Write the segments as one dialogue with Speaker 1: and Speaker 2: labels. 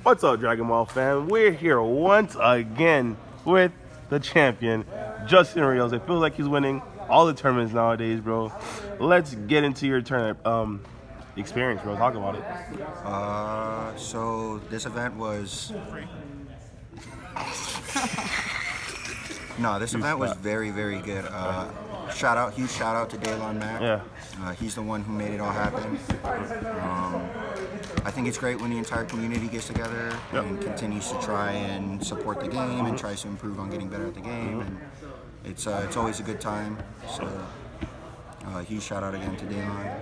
Speaker 1: What's up, Dragon Ball fam? We're here once again with the champion, Justin Rios. It feels like he's winning all the tournaments nowadays, bro. Let's get into your tournament experience, bro. Talk about it.
Speaker 2: So this event was... No, this event was very, very good. Huge shout out to Daylon, Mack.
Speaker 1: Yeah.
Speaker 2: He's the one who made it all happen. I think it's great when the entire community gets together and continues to try and support the game and tries to improve on getting better at the game. And it's always a good time. So huge shout out again to Daylon.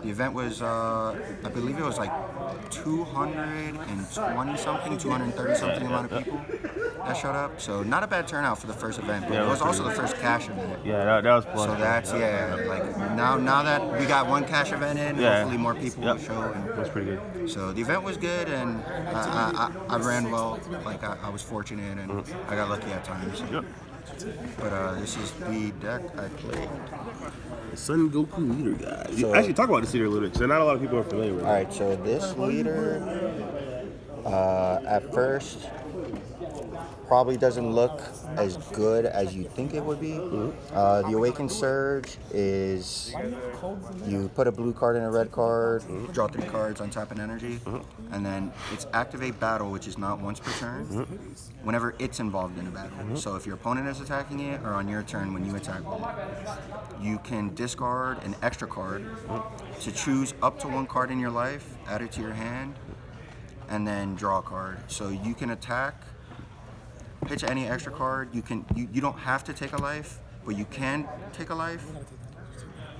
Speaker 2: The event was, I believe it was like 220 something, 230 something amount of people that showed up. So not a bad turnout for the first event, but it was also the first cash event.
Speaker 1: Yeah, that was plus.
Speaker 2: So that's, like now that we got one cash event in, hopefully more people will show. And
Speaker 1: that's pretty good.
Speaker 2: So the event was good, and I ran well. Like I was fortunate, and I got lucky at times.
Speaker 1: Yep.
Speaker 2: But this is the deck I played.
Speaker 1: The Son Goku leader guy.
Speaker 2: So,
Speaker 1: actually, talk about this leader a little bit, because not a lot of people are familiar with it.
Speaker 2: All right, so this leader, at first, probably doesn't look as good as you think it would be. The Awakened Surge is you put a blue card in a red card, draw 3 cards, untap an energy, and then it's Activate Battle, which is not once per turn, whenever it's involved in a battle. So if your opponent is attacking it, or on your turn when you attack it, you can discard an extra card to choose up to 1 card in your life, add it to your hand, and then draw a card. So you can attack, pitch any extra card. You don't have to take a life, but you can take a life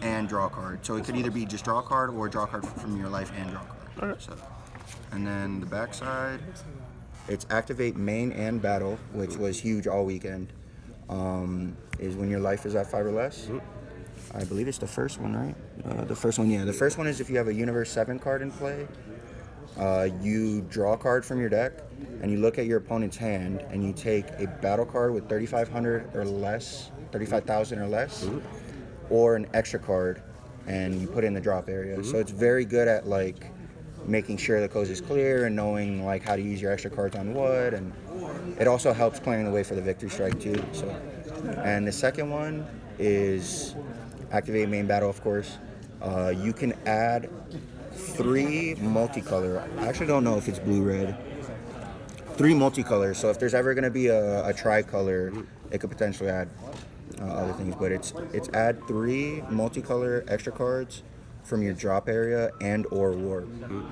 Speaker 2: and draw a card. So it could either be just draw a card or draw a card from your life and draw a card. So, and then the backside, it's Activate Main and Battle, which was huge all weekend. Is when your life is at 5 or less. I believe it's the first one, right? The first one, yeah. The first one is if you have a Universe 7 card in play. You draw a card from your deck, and you look at your opponent's hand, and you take a battle card with 3,500 or less, 35,000 or less, or an extra card, and you put it in the drop area. So it's very good at like making sure the coast is clear and knowing like how to use your extra cards on what, and it also helps clearing the way for the victory strike too. So, and the second one is Activate Main Battle, of course. You can add 3 multicolor. I actually don't know if it's blue-red. 3 multicolor. So if there's ever going to be a tricolor, it could potentially add other things. But it's add 3 multicolor extra cards from your drop area and or warp.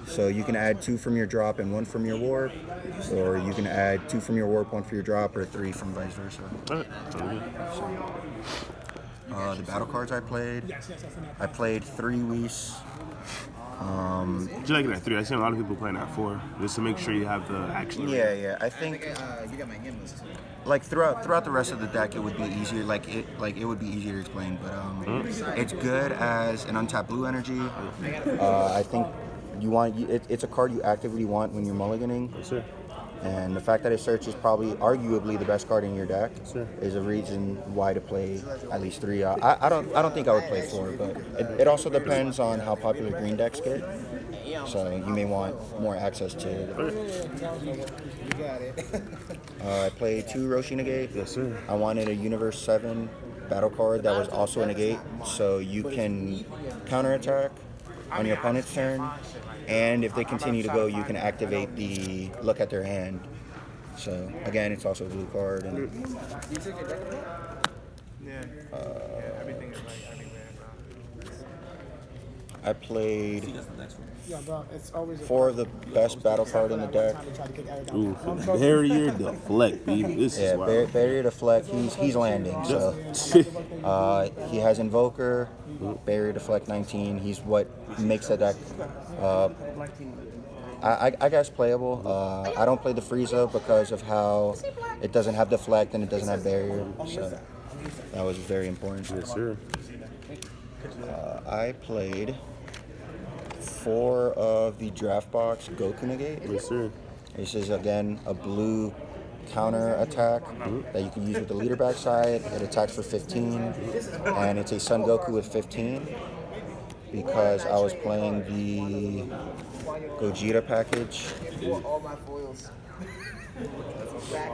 Speaker 2: So you can add 2 from your drop and 1 from your warp, or you can add 2 from your warp, 1 for your drop, or 3 from vice versa. The battle cards I played 3 Whis.
Speaker 1: Did you like it at 3? I've seen a lot of people playing at 4, just to make sure you have the action.
Speaker 2: Yeah. I think like throughout the rest of the deck, it would be easier. It would be easier to explain, but it's good as an untapped blue energy. I think it's a card you actively want when you're mulliganing.
Speaker 1: Yes, sir.
Speaker 2: And the fact that it searches probably arguably the best card in your deck is a reason why to play at least 3. I don't think I would play 4, but it also depends on how popular green decks get. So you may want more access to it. I played 2 Roshi Negate.
Speaker 1: Yes, sir.
Speaker 2: I wanted a Universe 7 battle card that was also a negate, so you can counterattack on your opponent's turn. And if they continue to go, you can activate the look at their hand. So again, it's also a blue card. And, I played 4 of the best battle card in the deck.
Speaker 1: Ooh, Barrier Deflect, baby. This is wild.
Speaker 2: Barrier Deflect. He's landing. So he has Invoker, Barrier Deflect 19. He's what makes the deck. I guess playable. I don't play the Frieza because of how it doesn't have Deflect and it doesn't have Barrier. So that was very important.
Speaker 1: Yes, sir.
Speaker 2: I played 4 of the draft box Goku Negate.
Speaker 1: Yes, sir.
Speaker 2: This is again a blue counter attack that you can use with the leader backside. It attacks for 15, and it's a Son Goku with 15 because I was playing the Gogeta package.
Speaker 3: All my foils. Back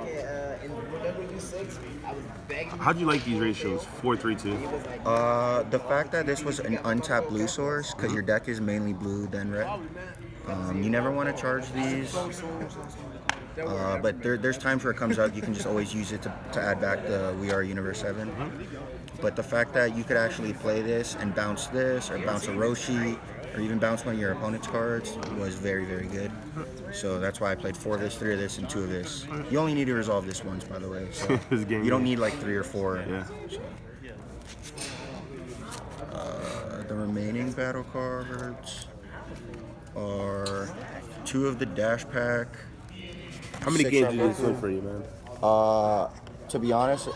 Speaker 3: in WU6, I was begging.
Speaker 1: How'd you like these ratios? 4-3-2.
Speaker 2: The fact that this was an untapped blue source, because your deck is mainly blue, then red. You never want to charge these. But there's times where it comes out, you can just always use it to add back the We Are Universe 7. But the fact that you could actually play this and bounce this, or bounce a Roshi, or even bounce one of your opponent's cards was very, very good. So that's why I played 4 of this, 3 of this, and 2 of this. You only need to resolve this once, by the way. So you don't need like 3 or 4.
Speaker 1: Yeah.
Speaker 2: The remaining battle cards are 2 of the Dash Pack.
Speaker 1: How many
Speaker 2: 6
Speaker 1: games
Speaker 2: of
Speaker 1: did this
Speaker 2: Goku.
Speaker 1: win for you, man?
Speaker 2: To be honest,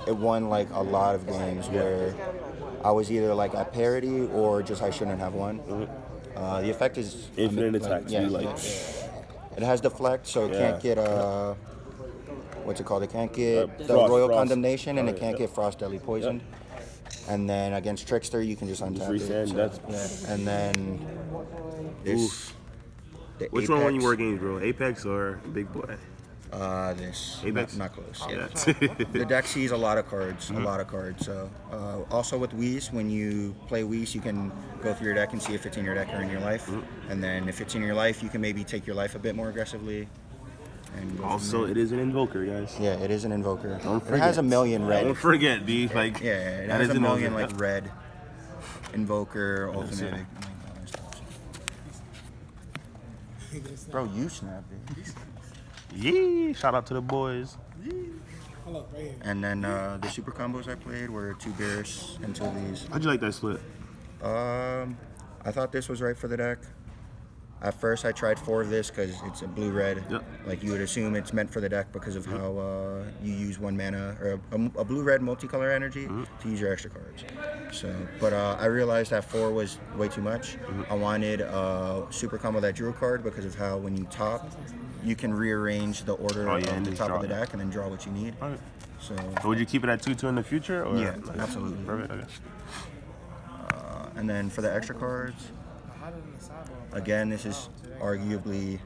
Speaker 2: it won like a lot of games where I was either like at parity or just I shouldn't have won. The effect is
Speaker 1: Infinite attacks.
Speaker 2: Yeah,
Speaker 1: Like,
Speaker 2: it has deflect, so it can't get what's it called? It can't get the
Speaker 1: Frost,
Speaker 2: Royal
Speaker 1: Frost.
Speaker 2: Condemnation, and it can't get Frost Deadly Poisoned. And then against Trickster, you can just untap it.
Speaker 1: resend,
Speaker 2: So,
Speaker 1: that's-
Speaker 2: And then this. The
Speaker 1: which one won you
Speaker 2: Apex,
Speaker 1: more games, bro? Apex or Big Boy?
Speaker 2: This.
Speaker 1: Apex?
Speaker 2: Not close.
Speaker 1: Yeah.
Speaker 2: The deck sees a lot of cards, So also with Whis, when you play Whis, you can go through your deck and see if it's in your deck or in your life. And then if it's in your life, you can maybe take your life a bit more aggressively. And go from
Speaker 1: Also,
Speaker 2: there.
Speaker 1: it is an invoker, guys.
Speaker 2: Yeah, it is an invoker.
Speaker 1: Don't
Speaker 2: It
Speaker 1: forget.
Speaker 2: has a million red.
Speaker 1: Don't forget, D. Like,
Speaker 2: Yeah, it
Speaker 1: that
Speaker 2: has
Speaker 1: is
Speaker 2: a million
Speaker 1: invoker.
Speaker 2: like red. Invoker, ultimate.
Speaker 1: it.
Speaker 2: Bro, you snapped it.
Speaker 1: Yeah. Shout out to the boys.
Speaker 2: And then the super combos I played were 2 Beerus and 2 of these.
Speaker 1: How'd you like that split?
Speaker 2: I thought this was right for the deck. At first, I tried 4 of this because it's a blue-red.
Speaker 1: Yep.
Speaker 2: Like you would assume it's meant for the deck because of how you use 1 mana or a blue-red multicolor energy to use your extra cards. So, but I realized that 4 was way too much. I wanted a super combo that drew a card because of how when you top, you can rearrange the order
Speaker 1: Oh, yeah, and
Speaker 2: of the
Speaker 1: just
Speaker 2: top
Speaker 1: draw
Speaker 2: of the
Speaker 1: it.
Speaker 2: deck and then draw what you need.
Speaker 1: Alright.
Speaker 2: So,
Speaker 1: So would you keep it at 2-2 in the future? Or?
Speaker 2: Yeah, absolutely.
Speaker 1: Perfect. Okay.
Speaker 2: and then for the extra cards, again, this is arguably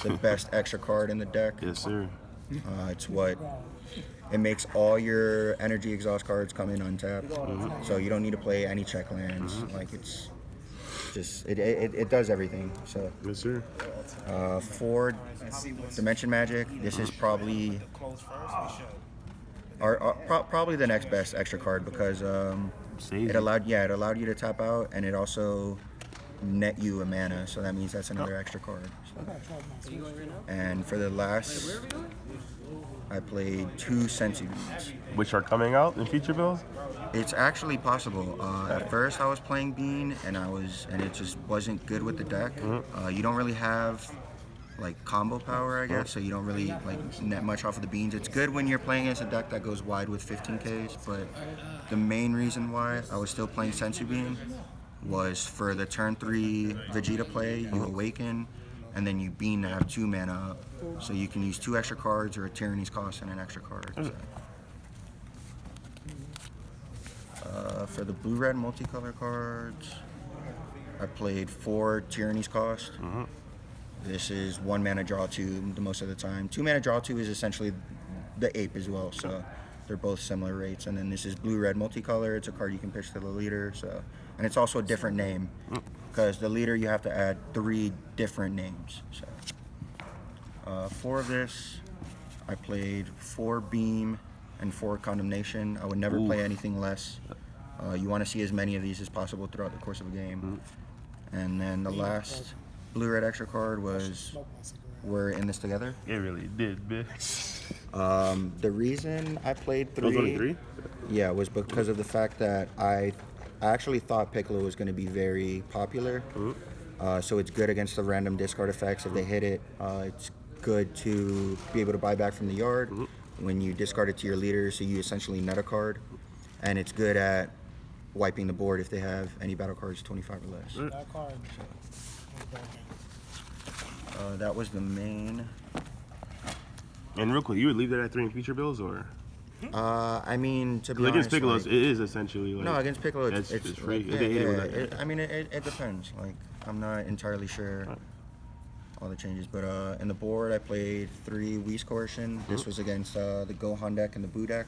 Speaker 2: the best extra card in the deck.
Speaker 1: Yes, sir.
Speaker 2: It's what it makes all your energy exhaust cards come in untapped, so you don't need to play any check lands. Like it's just it does everything. So
Speaker 1: Yes, sir.
Speaker 2: for Dimension Magic, this is probably probably the next best extra card because
Speaker 1: Saves
Speaker 2: it allowed you to tap out, and it also net you a mana, so that means that's another extra card. So. And for the last, I played 2 Sensu Beans.
Speaker 1: Which are coming out in feature bills?
Speaker 2: It's actually possible. At first, I was playing Bean, and it just wasn't good with the deck. You don't really have like combo power, I guess, so you don't really like net much off of the beans. It's good when you're playing as a deck that goes wide with 15Ks, but the main reason why I was still playing Sensu Bean was for the turn 3 Vegeta play, you awaken, and then you bean to have 2 mana up. So you can use 2 extra cards or a Tyranny's Cost and an extra card. So. For the blue-red multicolor cards, I played 4 Tyranny's Cost. This is 1 mana draw 2 the most of the time. 2 mana draw 2 is essentially the ape as well, so they're both similar rates. And then this is blue-red multicolor. It's a card you can pitch to the leader, so. And it's also a different name, because the leader you have to add 3 different names. So, 4 of this, I played 4 Beam and 4 Condemnation. I would never play anything less. You want to see as many of these as possible throughout the course of a game. And then the last blue-red extra card was we're in this together.
Speaker 1: It really did, bitch.
Speaker 2: The reason I played 3,
Speaker 1: Those only 3?
Speaker 2: yeah, was because of the fact that I actually thought Piccolo was going to be very popular. So it's good against the random discard effects if they hit it. It's good to be able to buy back from the yard when you discard it to your leader, so you essentially net a card. And it's good at wiping the board if they have any battle cards 25 or less. That was the main.
Speaker 1: And real quick, you would leave that at 3 in feature bills, or?
Speaker 2: I mean, to be
Speaker 1: Because
Speaker 2: honest,
Speaker 1: against Piccolo's,
Speaker 2: like,
Speaker 1: it is essentially like.
Speaker 2: no, against Piccolo,
Speaker 1: it's free.
Speaker 2: like,
Speaker 1: They hit it with that.
Speaker 2: I mean, it depends. Like, I'm not entirely sure. all the changes. But in the board, I played 3 Whis Coercion. This was against the Gohan deck and the Buu deck.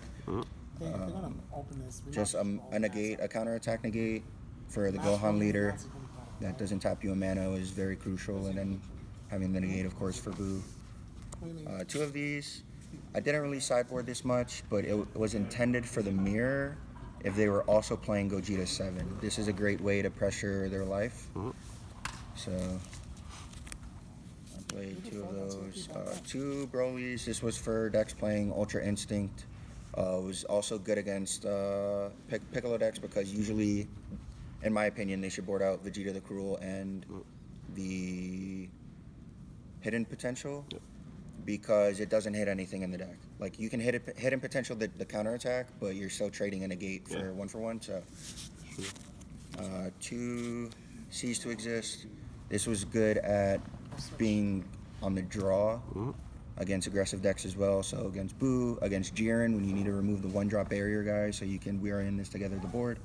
Speaker 2: Just a negate, a counterattack negate for the Gohan leader that doesn't tap you a mana is very crucial, and then having the negate, of course, for Buu. 2 of these, I didn't really sideboard this much, but it was intended for the mirror if they were also playing Gogeta 7. This is a great way to pressure their life. So I played 2 of those. 2 Brolys. This was for decks playing Ultra Instinct. It was also good against Piccolo decks because usually, in my opinion, they should board out Vegeta the Cruel and the Hidden Potential because it doesn't hit anything in the deck. Like, you can hit Hidden Potential the counterattack, but you're still trading a negate for 1-for-1. So 2 Cease to Exist. This was good at being on the draw against aggressive decks as well. So against Buu, against Jiren, when you need to remove the 1-drop barrier guy so you can wear in this together the board.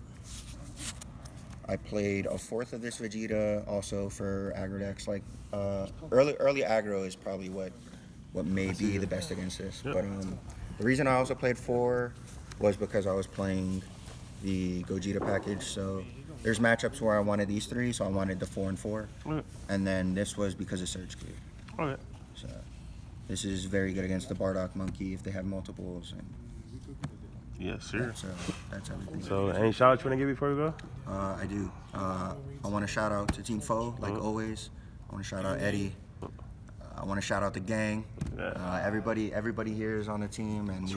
Speaker 2: I played a 4th of this Vegeta also for aggro decks. Like early aggro is probably what may be the best against this. But the reason I also played 4 was because I was playing the Gogeta package. So there's matchups where I wanted these 3, so I wanted the 4 and 4. And then this was because of Surge Key.
Speaker 1: Okay.
Speaker 2: So this is very good against the Bardock Monkey if they have multiples. And
Speaker 1: yes, sir.
Speaker 2: That's everything.
Speaker 1: So, any shout outs you want to give before we go?
Speaker 2: I do. I want to shout out to Team Foe, like always. I want to shout out Eddie. I want to shout out the gang. Everybody here is on the team, and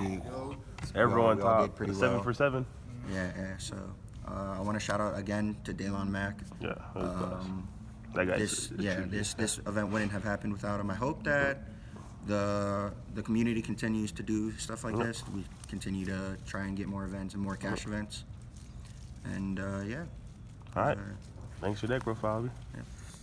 Speaker 1: Everyone
Speaker 2: we all
Speaker 1: top.
Speaker 2: did pretty
Speaker 1: 7
Speaker 2: well.
Speaker 1: for 7.
Speaker 2: Yeah. So I want to shout out again to Daylon Mack.
Speaker 1: Yeah. That guy.
Speaker 2: This event wouldn't have happened without him. I hope that the community continues to do stuff like this. We continue to try and get more events and more cash events. And yeah.
Speaker 1: All right. Thanks for that, bro, Fabi.
Speaker 2: Yeah.